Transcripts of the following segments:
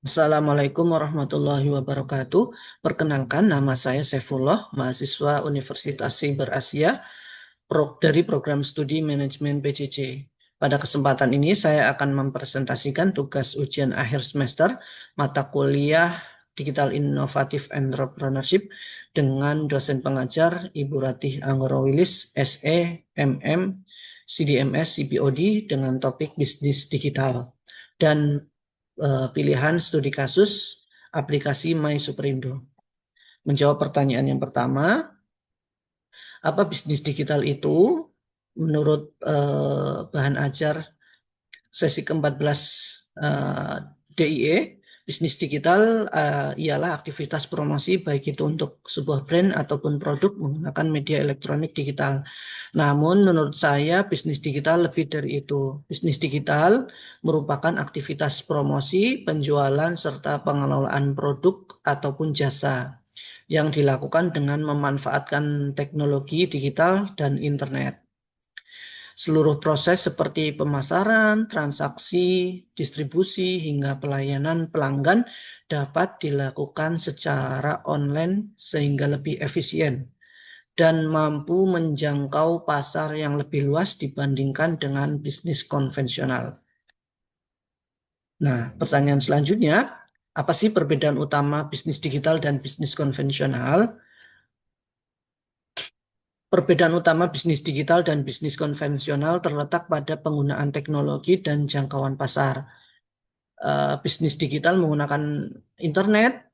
Assalamualaikum warahmatullahi wabarakatuh. Perkenalkan, nama saya Saifullah, mahasiswa Universitas Cyber Asia dari program studi manajemen PJJ. Pada kesempatan ini saya akan mempresentasikan tugas ujian akhir semester mata kuliah Digital Innovative Entrepreneurship dengan dosen pengajar Ibu Ratih Anggoro Wilis, SE, MM, CDMS, CPOD dengan topik bisnis digital. Dan pilihan studi kasus aplikasi My Superindo. Menjawab pertanyaan yang pertama, apa bisnis digital itu? Menurut bahan ajar sesi ke-14 DIE, bisnis digital ialah aktivitas promosi baik itu untuk sebuah brand ataupun produk menggunakan media elektronik digital. Namun menurut saya bisnis digital lebih dari itu. Bisnis digital merupakan aktivitas promosi, penjualan, serta pengelolaan produk ataupun jasa yang dilakukan dengan memanfaatkan teknologi digital dan internet. Seluruh proses seperti pemasaran, transaksi, distribusi, hingga pelayanan pelanggan dapat dilakukan secara online sehingga lebih efisien dan mampu menjangkau pasar yang lebih luas dibandingkan dengan bisnis konvensional. Nah, pertanyaan selanjutnya, apa sih perbedaan utama bisnis digital dan bisnis konvensional? Perbedaan utama bisnis digital dan bisnis konvensional terletak pada penggunaan teknologi dan jangkauan pasar. Bisnis digital menggunakan internet,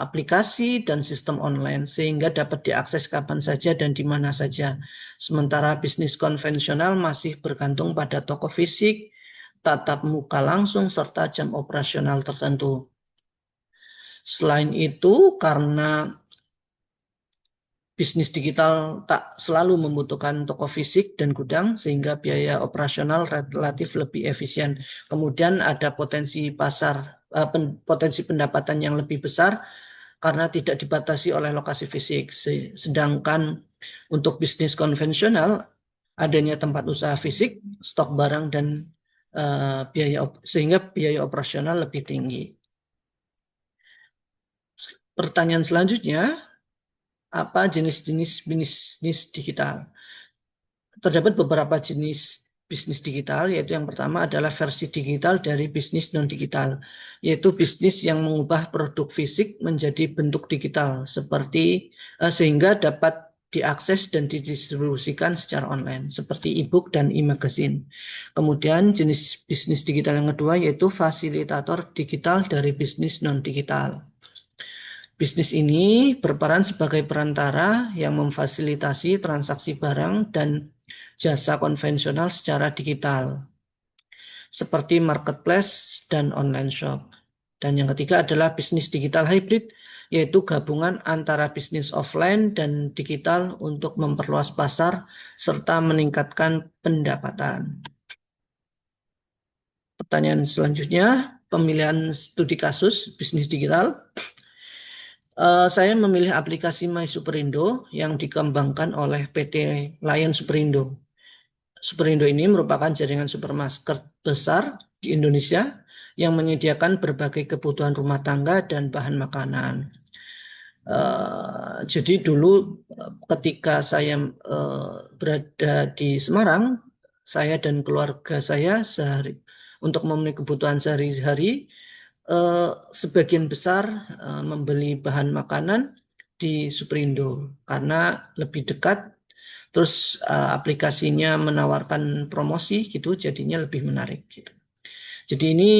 aplikasi, dan sistem online sehingga dapat diakses kapan saja dan di mana saja. Sementara bisnis konvensional masih bergantung pada toko fisik, tatap muka langsung, serta jam operasional tertentu. Selain itu, karena bisnis digital tak selalu membutuhkan toko fisik dan gudang sehingga biaya operasional relatif lebih efisien. Kemudian ada potensi pasar, potensi pendapatan yang lebih besar karena tidak dibatasi oleh lokasi fisik. Sedangkan untuk bisnis konvensional adanya tempat usaha fisik, stok barang dan sehingga biaya operasional lebih tinggi. Pertanyaan selanjutnya, apa jenis-jenis bisnis digital? Terdapat beberapa jenis bisnis digital, yaitu yang pertama adalah versi digital dari bisnis non-digital, yaitu bisnis yang mengubah produk fisik menjadi bentuk digital, sehingga dapat diakses dan didistribusikan secara online, seperti e-book dan e-magazine. Kemudian jenis bisnis digital yang kedua yaitu fasilitator digital dari bisnis non-digital. Bisnis ini berperan sebagai perantara yang memfasilitasi transaksi barang dan jasa konvensional secara digital, seperti marketplace dan online shop. Dan yang ketiga adalah bisnis digital hybrid, yaitu gabungan antara bisnis offline dan digital untuk memperluas pasar serta meningkatkan pendapatan. Pertanyaan selanjutnya, pemilihan studi kasus bisnis digital. Saya memilih aplikasi My Superindo yang dikembangkan oleh PT Lion Superindo. Superindo ini merupakan jaringan supermarket besar di Indonesia yang menyediakan berbagai kebutuhan rumah tangga dan bahan makanan. Jadi dulu ketika saya berada di Semarang, saya dan keluarga saya untuk memenuhi kebutuhan sehari-hari, sebagian besar membeli bahan makanan di Superindo karena lebih dekat, terus aplikasinya menawarkan promosi gitu, jadinya lebih menarik gitu. Jadi ini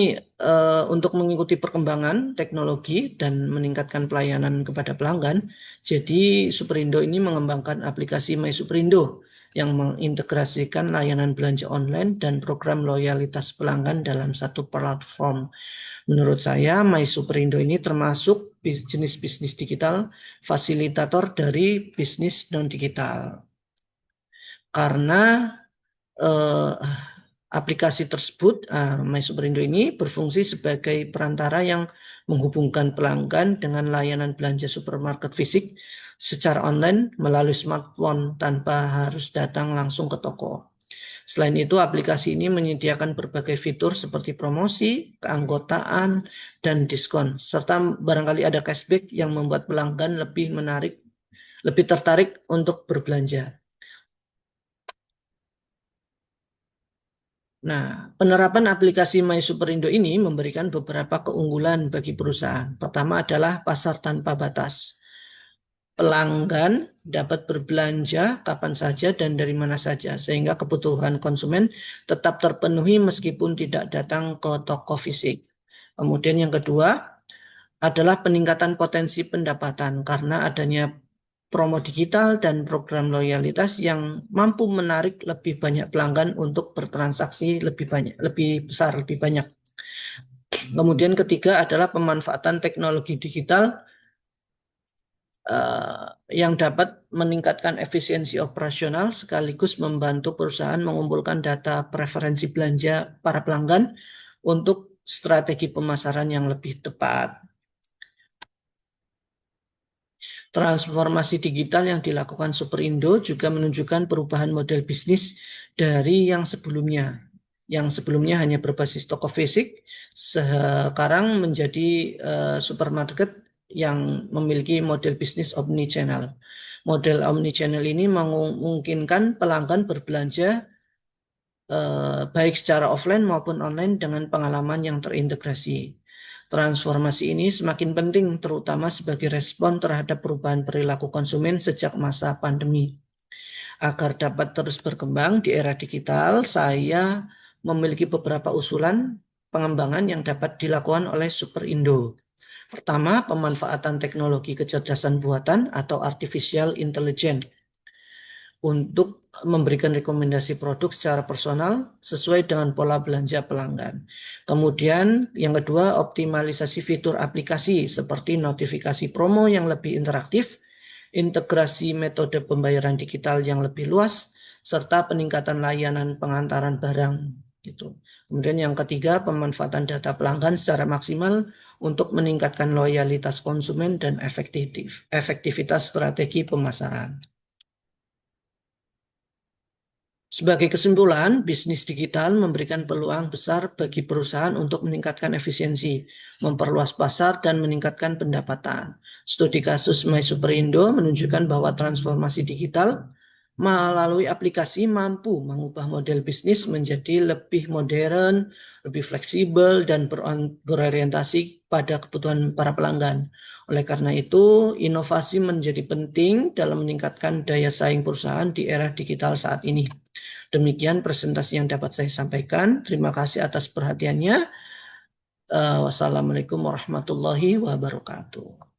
untuk mengikuti perkembangan teknologi dan meningkatkan pelayanan kepada pelanggan, jadi Superindo ini mengembangkan aplikasi My Superindo yang mengintegrasikan layanan belanja online dan program loyalitas pelanggan dalam satu platform. Menurut saya, My Superindo ini termasuk jenis bisnis digital fasilitator dari bisnis non-digital. Karena aplikasi tersebut, My Superindo ini berfungsi sebagai perantara yang menghubungkan pelanggan dengan layanan belanja supermarket fisik secara online melalui smartphone tanpa harus datang langsung ke toko. Selain itu, aplikasi ini menyediakan berbagai fitur seperti promosi, keanggotaan, dan diskon, serta barangkali ada cashback yang membuat pelanggan lebih tertarik untuk berbelanja. Nah, penerapan aplikasi My Superindo ini memberikan beberapa keunggulan bagi perusahaan. Pertama adalah pasar tanpa batas. Pelanggan dapat berbelanja kapan saja dan dari mana saja, sehingga kebutuhan konsumen tetap terpenuhi meskipun tidak datang ke toko fisik. Kemudian yang kedua adalah peningkatan potensi pendapatan karena adanya promo digital dan program loyalitas yang mampu menarik lebih banyak pelanggan untuk bertransaksi lebih banyak, lebih besar, lebih banyak. Kemudian ketiga adalah pemanfaatan teknologi digital yang dapat meningkatkan efisiensi operasional sekaligus membantu perusahaan mengumpulkan data preferensi belanja para pelanggan untuk strategi pemasaran yang lebih tepat. Transformasi digital yang dilakukan Superindo juga menunjukkan perubahan model bisnis dari yang sebelumnya. Yang sebelumnya hanya berbasis toko fisik, sekarang menjadi supermarket yang memiliki model bisnis omnichannel. Model omnichannel ini memungkinkan pelanggan berbelanja baik secara offline maupun online dengan pengalaman yang terintegrasi. Transformasi ini semakin penting terutama sebagai respon terhadap perubahan perilaku konsumen sejak masa pandemi. Agar dapat terus berkembang di era digital, saya memiliki beberapa usulan pengembangan yang dapat dilakukan oleh Superindo. Pertama, pemanfaatan teknologi kecerdasan buatan atau artificial intelligence untuk memberikan rekomendasi produk secara personal sesuai dengan pola belanja pelanggan. Kemudian yang kedua, optimalisasi fitur aplikasi seperti notifikasi promo yang lebih interaktif, integrasi metode pembayaran digital yang lebih luas, serta peningkatan layanan pengantaran barang. Gitu. Kemudian yang ketiga, pemanfaatan data pelanggan secara maksimal untuk meningkatkan loyalitas konsumen dan efektivitas strategi pemasaran. Sebagai kesimpulan, bisnis digital memberikan peluang besar bagi perusahaan untuk meningkatkan efisiensi, memperluas pasar, dan meningkatkan pendapatan. Studi kasus My Superindo menunjukkan bahwa transformasi digital melalui aplikasi mampu mengubah model bisnis menjadi lebih modern, lebih fleksibel, dan berorientasi pada kebutuhan para pelanggan. Oleh karena itu, inovasi menjadi penting dalam meningkatkan daya saing perusahaan di era digital saat ini. Demikian presentasi yang dapat saya sampaikan. Terima kasih atas perhatiannya. Wassalamualaikum warahmatullahi wabarakatuh.